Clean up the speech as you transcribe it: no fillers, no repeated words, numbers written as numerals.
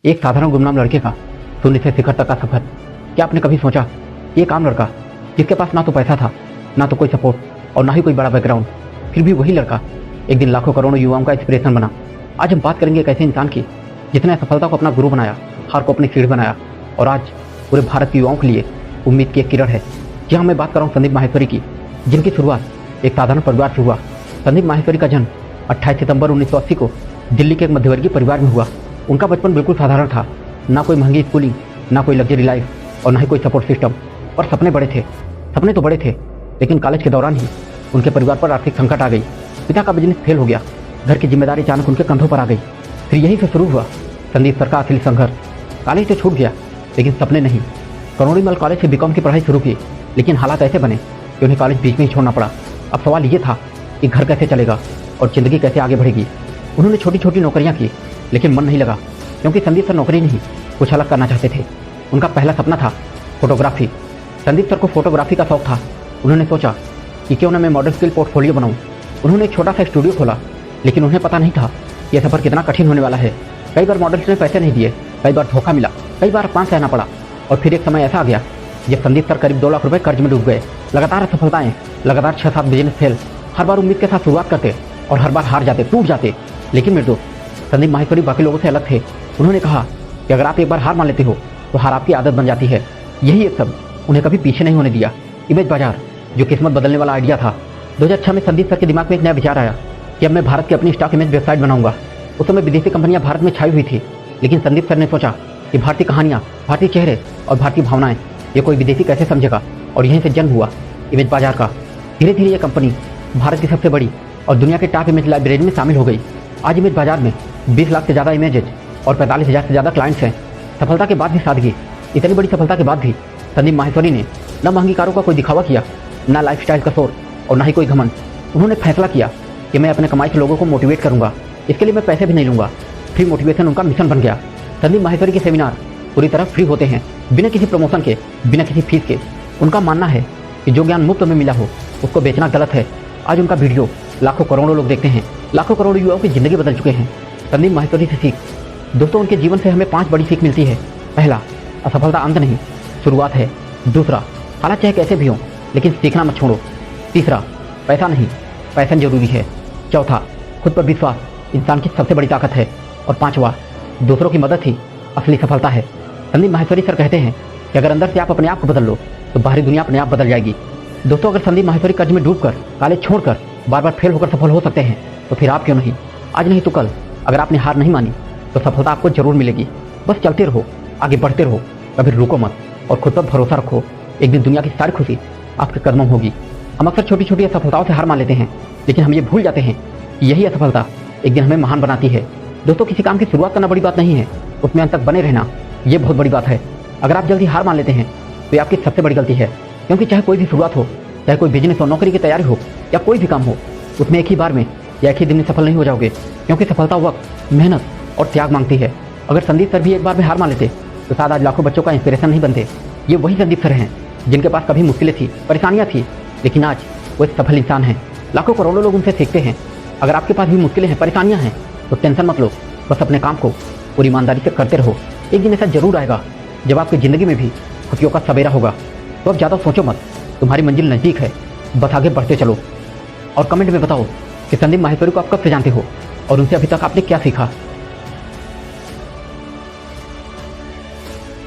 एक साधारण गुमनाम लड़के का शून्य से शिखर तक का सफर। क्या आपने कभी सोचा, एक आम लड़का जिसके पास ना तो पैसा था, ना तो कोई सपोर्ट और ना ही कोई बड़ा बैकग्राउंड, फिर भी वही लड़का एक दिन लाखों करोड़ों युवाओं का इंस्पिरेशन बना। आज हम बात करेंगे एक ऐसे इंसान की जिसने सफलता को अपना गुरु बनाया, हार को अपनी सीढ़ी बनाया और आज पूरे भारत के युवाओं के लिए उम्मीद की एक किरण है। जी हाँ, मैं बात कर रहा हूँ संदीप माहेश्वरी की, जिनकी शुरुआत एक साधारण परिवार से हुआ। संदीप माहेश्वरी का जन्म 28 सितंबर 1980 को दिल्ली के एक मध्यवर्गीय परिवार में हुआ। उनका बचपन बिल्कुल साधारण था, ना कोई महंगी स्कूलिंग, ना कोई लग्जरी लाइफ और ना ही कोई सपोर्ट सिस्टम। और सपने बड़े थे, सपने तो बड़े थे, लेकिन कॉलेज के दौरान ही उनके परिवार पर आर्थिक संकट आ गई। पिता का बिजनेस फेल हो गया, घर की जिम्मेदारी अचानक उनके कंधों पर आ गई। फिर यहीं से शुरू हुआ संदीप सर का असली संघर्ष। कॉलेज तो छूट गया, लेकिन सपने नहीं। करोड़ीमल कॉलेज से बीकॉम की पढ़ाई शुरू की, लेकिन हालात ऐसे बने कि उन्हें कॉलेज बीच में ही छोड़ना पड़ा। अब सवाल ये था कि घर कैसे चलेगा और ज़िंदगी कैसे आगे बढ़ेगी। उन्होंने छोटी छोटी नौकरियां की, लेकिन मन नहीं लगा, क्योंकि संदीप सर नौकरी नहीं, कुछ अलग करना चाहते थे। उनका पहला सपना था फोटोग्राफी। संदीप सर को फोटोग्राफी का शौक था। उन्होंने सोचा कि क्यों ना मैं मॉडल स्किल पोर्टफोलियो बनाऊं। उन्होंने एक छोटा सा स्टूडियो खोला, लेकिन उन्हें पता नहीं था यह सफ़र कितना कठिन होने वाला है। कई बार मॉडल्स ने पैसे नहीं दिए, कई बार धोखा मिला, कई बार अपमान सहना पड़ा। और फिर एक समय ऐसा आ गया जब संदीप सर करीब 2 लाख रुपए कर्ज में डूब गए। लगातार असफलताएं, लगातार 6-7 बिजनेस फेल, हर बार उम्मीद के साथ शुरुआत करते और हर बार हार जाते, टूट जाते। लेकिन मेरे दोस्त, संदीप माहेश्वरी बाकी लोगों से अलग थे। उन्होंने कहा कि अगर आप एक बार हार मान लेते हो तो हार आपकी आदत बन जाती है। यही एक सब उन्हें कभी पीछे नहीं होने दिया। इमेज बाजार, जो किस्मत बदलने वाला आइडिया था। 2006 में संदीप सर के दिमाग में एक नया विचार आया कि अब मैं भारत की अपनी स्टॉक इमेज वेबसाइट बनाऊंगा। उस समय विदेशी कंपनियां भारत में छाई हुई थी, लेकिन संदीप सर ने सोचा कि भारतीय कहानियां, भारतीय चेहरे और भारतीय भावनाएं ये कोई विदेशी कैसे समझेगा। और यहीं से जन्म हुआ इमेज बाजार का। धीरे धीरे ये कंपनी भारत की सबसे बड़ी और दुनिया के टॉप इमेज लाइब्रेरी में शामिल हो गई। आज इमेज बाजार में 20 लाख से ज़्यादा इमेजेज और 45,000 से ज़्यादा क्लाइंट्स हैं। सफलता के बाद भी सादगी, इतनी बड़ी सफलता के बाद भी संदीप माहेश्वरी ने न महंगी कारों का कोई दिखावा किया, न लाइफस्टाइल का शोर और न ही कोई घमंड। उन्होंने फैसला किया कि मैं अपने कमाई से लोगों को मोटिवेट करूंगा। इसके लिए मैं पैसे भी नहीं लूंगा। फ्री मोटिवेशन उनका मिशन बन गया। संदीप माहेश्वरी के सेमिनार पूरी तरह फ्री होते हैं, बिना किसी प्रमोशन के, बिना किसी फीस के। उनका मानना है कि जो ज्ञान मुफ्त में मिला हो उसको बेचना गलत है। आज उनका वीडियो लाखों करोड़ों लोग देखते हैं, लाखों करोड़ों युवाओं की जिंदगी बदल चुके हैं। संदीप माहेश्वरी से सीख। दोस्तों, उनके जीवन से हमें 5 बड़ी सीख मिलती है। पहला, असफलता अंत नहीं, शुरुआत है। दूसरा, हालात चाहे कैसे भी हों, लेकिन सीखना मत छोड़ो। तीसरा, पैसा नहीं, पैशन जरूरी है। चौथा, खुद पर विश्वास इंसान की सबसे बड़ी ताकत है। और पांचवा, दूसरों की मदद ही असली सफलता है। संदीप माहेश्वरी सर कहते हैं कि अगर अंदर से आप अपने आप को बदल लो तो बाहरी दुनिया अपने आप बदल जाएगी। दोस्तों, अगर संदीप माहेश्वरी कर्ज में डूबकर, कॉलेज छोड़कर, बार बार फेल होकर सफल हो सकते हैं, तो फिर आप क्यों नहीं? आज नहीं तो कल, अगर आपने हार नहीं मानी तो सफलता आपको जरूर मिलेगी। बस चलते रहो, आगे बढ़ते रहो, कभी रुको मत और खुद पर भरोसा रखो। एक दिन दुनिया की सारी खुशी आपके कदमों में होगी। हम अक्सर छोटी छोटी असफलताओं से हार मान लेते हैं, लेकिन हम ये भूल जाते हैं कि यही असफलता एक दिन हमें महान बनाती है। दोस्तों, किसी काम की शुरुआत करना बड़ी बात नहीं है, उसमें अंत तक बने रहना ये बहुत बड़ी बात है। अगर आप जल्दी हार मान लेते हैं तो ये आपकी सबसे बड़ी गलती है, क्योंकि चाहे कोई भी शुरुआत हो, चाहे कोई बिजनेस हो, नौकरी की तैयारी हो या कोई भी काम हो, उसमें एक ही बार में या एक ही दिन में सफल नहीं हो जाओगे, क्योंकि सफलता वक्त, मेहनत और त्याग मांगती है। अगर संदीप सर भी एक बार में हार मान लेते तो शायद आज लाखों बच्चों का इंस्पिरेशन नहीं बनते। ये वही संदीप सर हैं जिनके पास कभी मुश्किलें थी, परेशानियां थी, लेकिन आज वो एक सफल इंसान हैं। लाखों करोड़ों लोग उनसे सीखते हैं। अगर आपके पास भी मुश्किलें हैं, परेशानियां हैं, तो टेंशन मत लो, बस अपने काम को पूरी ईमानदारी से करते रहो। एक दिन ऐसा जरूर आएगा जब आपकी ज़िंदगी में भी खुशियों का सवेरा होगा। तो अब ज़्यादा सोचो मत, तुम्हारी मंजिल नज़दीक है, बस आगे बढ़ते चलो। और कमेंट में बताओ कि संदीप माहेश्वरी को आप कब से जानते हो और उनसे अभी तक आपने क्या सीखा।